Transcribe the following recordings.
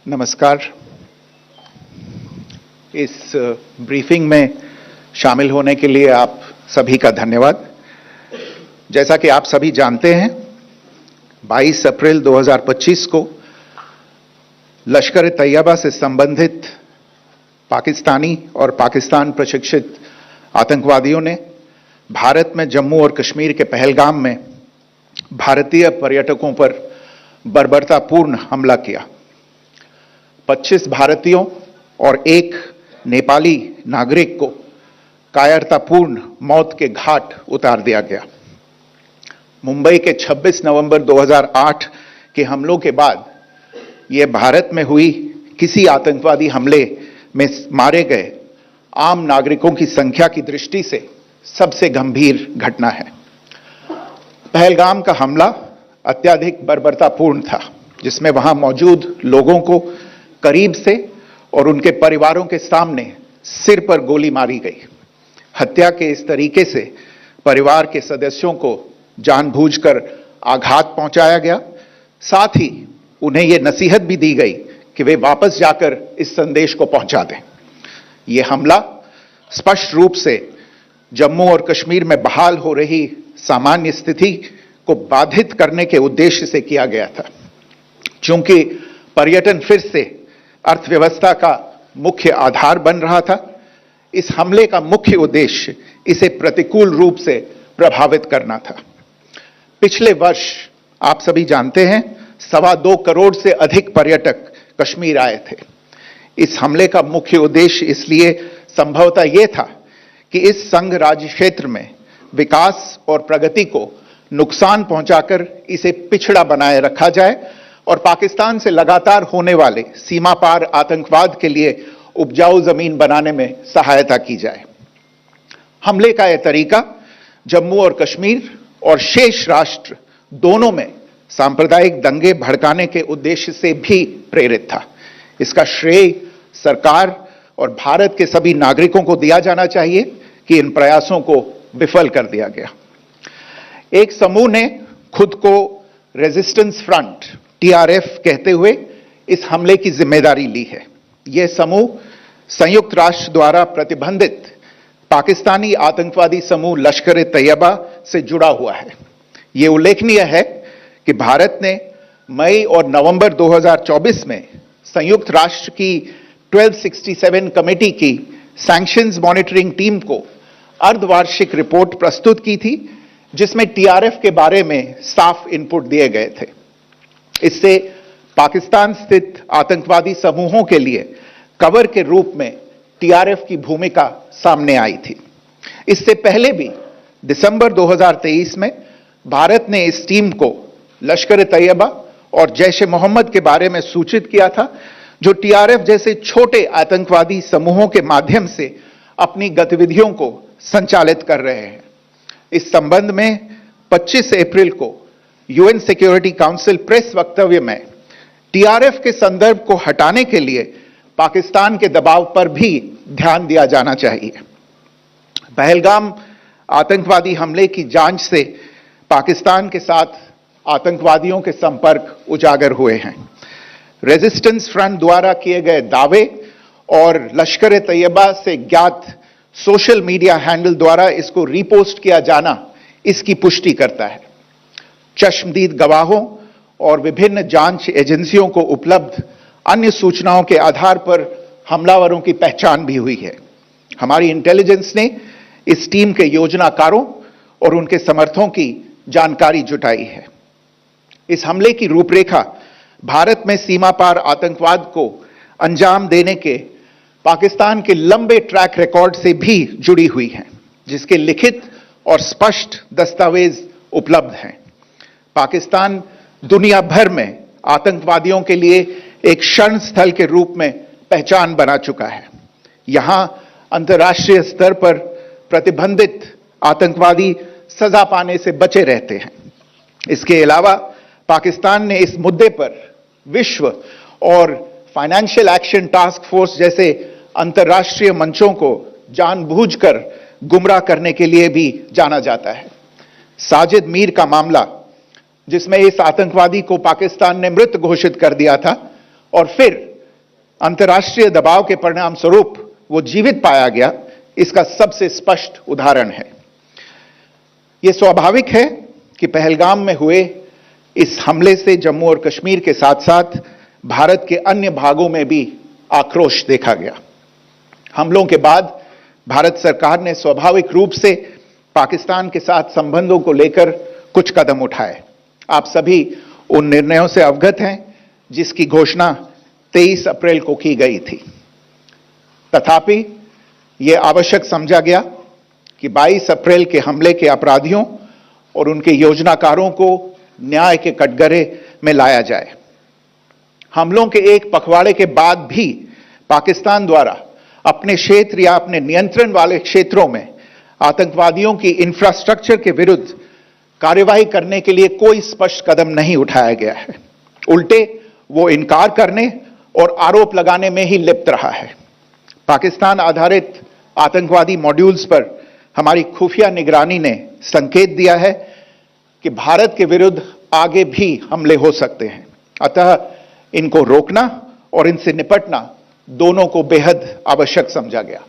नमस्कार। इस ब्रीफिंग में शामिल होने के लिए आप सभी का धन्यवाद। जैसा कि आप सभी जानते हैं, 22 अप्रैल 2025 को लश्कर-ए-तैयबा से संबंधित पाकिस्तानी और पाकिस्तान प्रशिक्षित आतंकवादियों ने भारत में जम्मू और कश्मीर के पहलगाम में भारतीय पर्यटकों पर बर्बरतापूर्ण हमला किया। 25 भारतीयों और एक नेपाली नागरिक को कायरतापूर्ण मौत के घाट उतार दिया गया। मुंबई के 26 नवंबर 2008 के हमलों के बाद यह भारत में हुई किसी आतंकवादी हमले में मारे गए आम नागरिकों की संख्या की दृष्टि से सबसे गंभीर घटना है। पहलगाम का हमला अत्यधिक बर्बरतापूर्ण था, जिसमें वहां मौजूद लोगों को करीब से और उनके परिवारों के सामने सिर पर गोली मारी गई। हत्या के इस तरीके से परिवार के सदस्यों को जानबूझकर आघात पहुंचाया गया। साथ ही उन्हें यह नसीहत भी दी गई कि वे वापस जाकर इस संदेश को पहुंचा दें। यह हमला स्पष्ट रूप से जम्मू और कश्मीर में बहाल हो रही सामान्य स्थिति को बाधित करने के उद्देश्य से किया गया था। चूंकि पर्यटन फिर से अर्थव्यवस्था का मुख्य आधार बन रहा था, इस हमले का मुख्य उद्देश्य इसे प्रतिकूल रूप से प्रभावित करना था। पिछले वर्ष आप सभी जानते हैं, 2.25 करोड़ से अधिक पर्यटक कश्मीर आए थे। इस हमले का मुख्य उद्देश्य इसलिए संभवतः यह था कि इस संघ राज्य क्षेत्र में विकास और प्रगति को नुकसान पहुंचाकर इसे पिछड़ा बनाए रखा जाए और पाकिस्तान से लगातार होने वाले सीमा पार आतंकवाद के लिए उपजाऊ जमीन बनाने में सहायता की जाए। हमले का यह तरीका जम्मू और कश्मीर और शेष राष्ट्र दोनों में सांप्रदायिक दंगे भड़काने के उद्देश्य से भी प्रेरित था। इसका श्रेय सरकार और भारत के सभी नागरिकों को दिया जाना चाहिए कि इन प्रयासों को विफल कर दिया गया। एक समूह ने खुद को रेजिस्टेंस फ्रंट TRF कहते हुए इस हमले की जिम्मेदारी ली है। यह समूह संयुक्त राष्ट्र द्वारा प्रतिबंधित पाकिस्तानी आतंकवादी समूह लश्कर-ए-तैयबा से जुड़ा हुआ है। यह उल्लेखनीय है कि भारत ने मई और नवंबर 2024 में संयुक्त राष्ट्र की 1267 कमेटी की सैंक्शंस मॉनिटरिंग टीम को अर्धवार्षिक रिपोर्ट प्रस्तुत की थी, जिसमें TRF के बारे में साफ इनपुट दिए गए थे। इससे पाकिस्तान स्थित आतंकवादी समूहों के लिए कवर के रूप में TRF की भूमिका सामने आई थी। इससे पहले भी दिसंबर 2023 में भारत ने इस टीम को लश्कर-ए-तैयबा और जैश-ए-मोहम्मद के बारे में सूचित किया था, जो TRF जैसे छोटे आतंकवादी समूहों के माध्यम से अपनी गतिविधियों को संचालित कर रहे हैं। इस संबंध में 25 अप्रैल को UN सिक्योरिटी काउंसिल प्रेस वक्तव्य में TRF के संदर्भ को हटाने के लिए पाकिस्तान के दबाव पर भी ध्यान दिया जाना चाहिए। पहलगाम आतंकवादी हमले की जांच से पाकिस्तान के साथ आतंकवादियों के संपर्क उजागर हुए हैं। रेजिस्टेंस फ्रंट द्वारा किए गए दावे और लश्कर-ए-तैयबा से ज्ञात सोशल मीडिया हैंडल द्वारा इसको रीपोस्ट किया जाना इसकी पुष्टि करता है। चश्मदीद गवाहों और विभिन्न जांच एजेंसियों को उपलब्ध अन्य सूचनाओं के आधार पर हमलावरों की पहचान भी हुई है। हमारी इंटेलिजेंस ने इस टीम के योजनाकारों और उनके समर्थकों की जानकारी जुटाई है। इस हमले की रूपरेखा भारत में सीमा पार आतंकवाद को अंजाम देने के पाकिस्तान के लंबे ट्रैक रिकॉर्ड से भी जुड़ी हुई है, जिसके लिखित और स्पष्ट दस्तावेज उपलब्ध हैं। पाकिस्तान दुनिया भर में आतंकवादियों के लिए एक शरण स्थल के रूप में पहचान बना चुका है। यहां अंतर्राष्ट्रीय स्तर पर प्रतिबंधित आतंकवादी सजा पाने से बचे रहते हैं। इसके अलावा पाकिस्तान ने इस मुद्दे पर विश्व और फाइनेंशियल एक्शन टास्क फोर्स जैसे अंतर्राष्ट्रीय मंचों को जानबूझकर गुमराह करने के लिए भी जाना जाता है। साजिद मीर का मामला, जिसमें इस आतंकवादी को पाकिस्तान ने मृत घोषित कर दिया था और फिर अंतर्राष्ट्रीय दबाव के परिणाम स्वरूप वो जीवित पाया गया, इसका सबसे स्पष्ट उदाहरण है। यह स्वाभाविक है कि पहलगाम में हुए इस हमले से जम्मू और कश्मीर के साथ साथ भारत के अन्य भागों में भी आक्रोश देखा गया। हमलों के बाद भारत सरकार ने स्वाभाविक रूप से पाकिस्तान के साथ संबंधों को लेकर कुछ कदम उठाए। आप सभी उन निर्णयों से अवगत हैं जिसकी घोषणा 23 अप्रैल को की गई थी। तथापि यह आवश्यक समझा गया कि 22 अप्रैल के हमले के अपराधियों और उनके योजनाकारों को न्याय के कटघरे में लाया जाए। हमलों के एक पखवाड़े के बाद भी पाकिस्तान द्वारा अपने क्षेत्र या अपने नियंत्रण वाले क्षेत्रों में आतंकवादियों की इंफ्रास्ट्रक्चर के विरुद्ध कार्यवाही करने के लिए कोई स्पष्ट कदम नहीं उठाया गया है। उल्टे वो इनकार करने और आरोप लगाने में ही लिप्त रहा है। पाकिस्तान आधारित आतंकवादी मॉड्यूल्स पर हमारी खुफिया निगरानी ने संकेत दिया है कि भारत के विरुद्ध आगे भी हमले हो सकते हैं। अतः इनको रोकना और इनसे निपटना दोनों को बेहद आवश्यक समझा गया।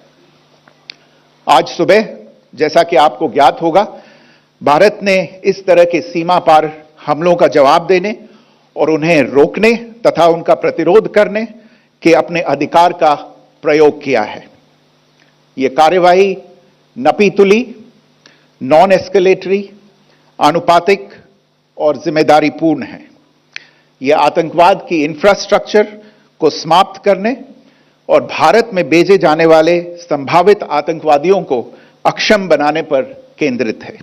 आज सुबह, जैसा कि आपको ज्ञात होगा, भारत ने इस तरह के सीमा पार हमलों का जवाब देने और उन्हें रोकने तथा उनका प्रतिरोध करने के अपने अधिकार का प्रयोग किया है। यह कार्यवाही नपीतुली, नॉन एस्केलेटरी, आनुपातिक और जिम्मेदारीपूर्ण है। यह आतंकवाद की इंफ्रास्ट्रक्चर को समाप्त करने और भारत में भेजे जाने वाले संभावित आतंकवादियों को अक्षम बनाने पर केंद्रित है।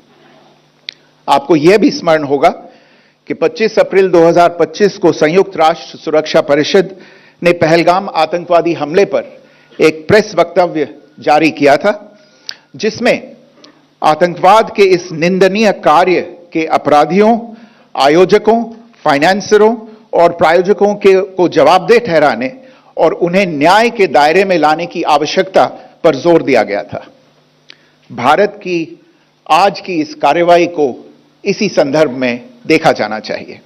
आपको यह भी स्मरण होगा कि 25 अप्रैल 2025 को संयुक्त राष्ट्र सुरक्षा परिषद ने पहलगाम आतंकवादी हमले पर एक प्रेस वक्तव्य जारी किया था, जिसमें आतंकवाद के इस निंदनीय कार्य के अपराधियों, आयोजकों, फाइनेंसरों और प्रायोजकों को जवाबदेह ठहराने और उन्हें न्याय के दायरे में लाने की आवश्यकता पर जोर दिया गया था। भारत की आज की इस कार्रवाई को इसी संदर्भ में देखा जाना चाहिए।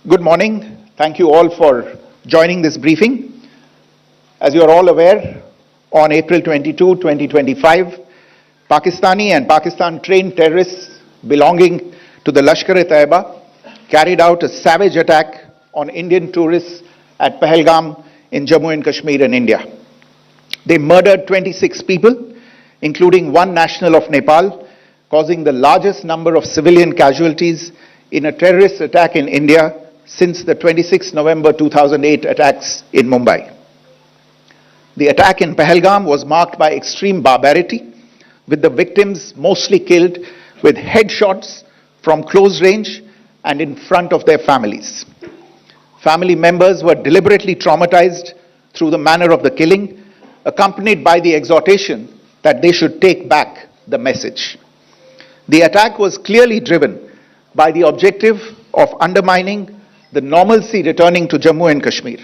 Good morning, thank you all for joining this briefing. As you are all aware, on April 22, 2025, Pakistani and Pakistan-trained terrorists belonging to the Lashkar-e-Taiba carried out a savage attack on Indian tourists at Pahalgam in Jammu and Kashmir in India. They murdered 26 people, including one national of Nepal, causing the largest number of civilian casualties in a terrorist attack in India since the 26 November 2008 attacks in Mumbai. The attack in Pahalgam was marked by extreme barbarity, with the victims mostly killed with headshots from close range and in front of their families. Family members were deliberately traumatized through the manner of the killing, accompanied by the exhortation that they should take back the message. The attack was clearly driven by the objective of undermining the normalcy returning to Jammu and Kashmir.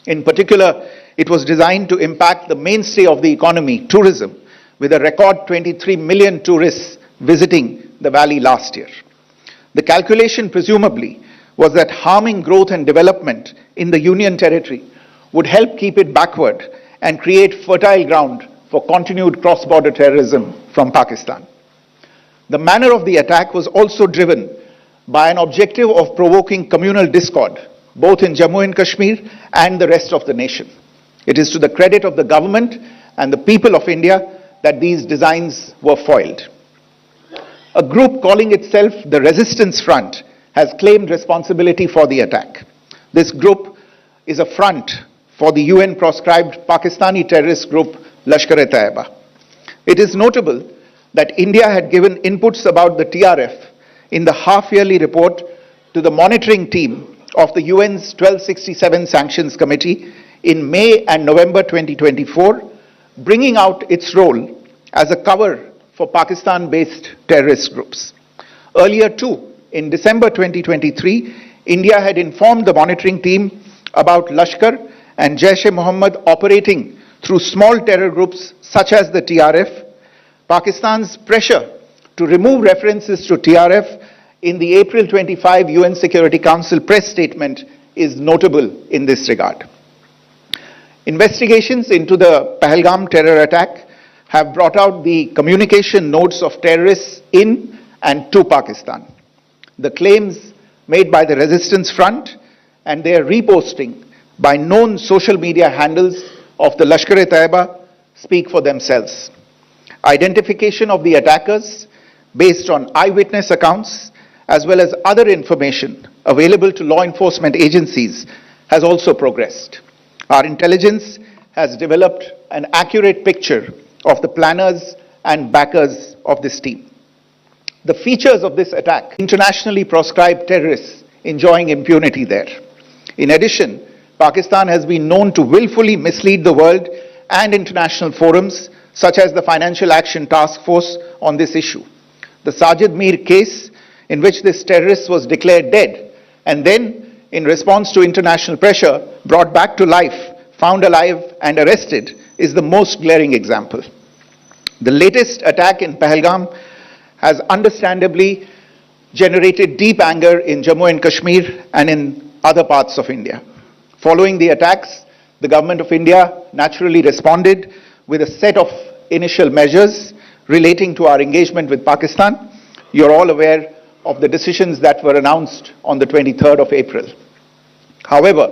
In particular, it was designed to impact the mainstay of the economy, tourism, with a record 23 million tourists visiting the valley last year. The calculation presumably was that harming growth and development in the Union territory would help keep it backward and create fertile ground for continued cross-border terrorism from Pakistan. The manner of the attack was also driven by an objective of provoking communal discord, both in Jammu and Kashmir and the rest of the nation. It is to the credit of the government and the people of India that these designs were foiled. A group calling itself the Resistance Front has claimed responsibility for the attack. This group is a front for the UN-proscribed Pakistani terrorist group Lashkar-e-Taiba. It is notable that India had given inputs about the TRF in the half-yearly report to the monitoring team of the UN's 1267 Sanctions Committee in May and November 2024, bringing out its role as a cover for Pakistan-based terrorist groups. Earlier too, in December 2023, India had informed the monitoring team about Lashkar and Jaish-e-Mohammed operating through small terror groups such as the TRF. Pakistan's pressure to remove references to TRF in the April 25 UN Security Council press statement is notable in this regard. Investigations into the Pahalgam terror attack have brought out the communication notes of terrorists in and to Pakistan, the claims made by the Resistance Front and their reposting by known social media handles of the Lashkar-e-Taiba speak for themselves. Identification of the attackers based on eyewitness accounts as well as other information available to law enforcement agencies has also progressed. Our intelligence has developed an accurate picture of the planners and backers of this team. The features of this attack: internationally proscribed terrorists enjoying impunity there. In addition, Pakistan has been known to willfully mislead the world and international forums such as the Financial Action Task Force on this issue. The Sajid Mir case, in which this terrorist was declared dead and then, in response to international pressure, brought back to life, found alive and arrested, is the most glaring example. The latest attack in Pahalgam has understandably generated deep anger in Jammu and Kashmir and in other parts of India. Following the attacks, the Government of India naturally responded with a set of initial measures relating to our engagement with Pakistan. You're all aware of the decisions that were announced on the 23rd of April. However,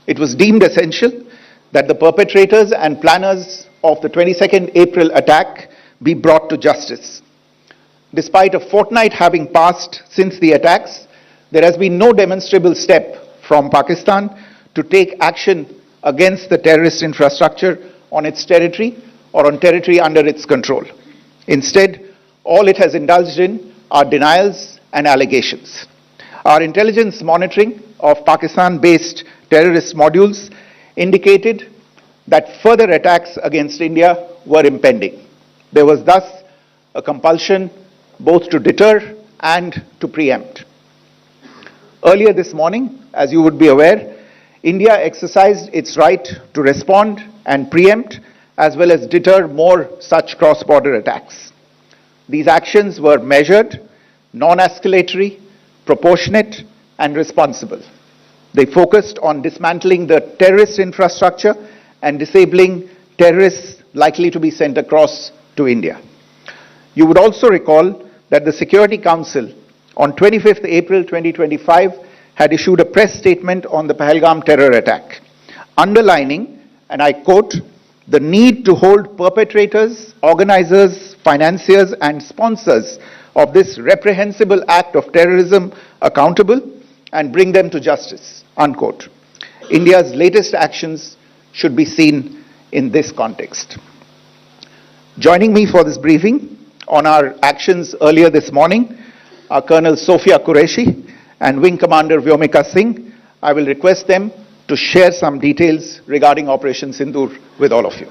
it was deemed essential that the perpetrators and planners of the 22nd April attack be brought to justice. Despite a fortnight having passed since the attacks, there has been no demonstrable step from Pakistan to take action against the terrorist infrastructure on its territory or on territory under its control. Instead, all it has indulged in are denials and allegations. Our intelligence monitoring of Pakistan-based terrorist modules indicated that further attacks against India were impending. There was thus a compulsion both to deter and to preempt. Earlier this morning, as you would be aware, India exercised its right to respond and preempt as well as deter more such cross-border attacks. These actions were measured, non-escalatory, proportionate, and responsible. They focused on dismantling the terrorist infrastructure and disabling terrorists likely to be sent across to India. You would also recall that the Security Council on 25th April 2025 had issued a press statement on the Pahalgam terror attack, underlining, and I quote, the need to hold perpetrators, organizers, financiers, and sponsors of this reprehensible act of terrorism accountable and bring them to justice, unquote. India's latest actions should be seen in this context. Joining me for this briefing on our actions earlier this morning are Colonel Sophia Qureshi and Wing Commander Vyomika Singh. I will request them to share some details regarding Operation Sindoor with all of you.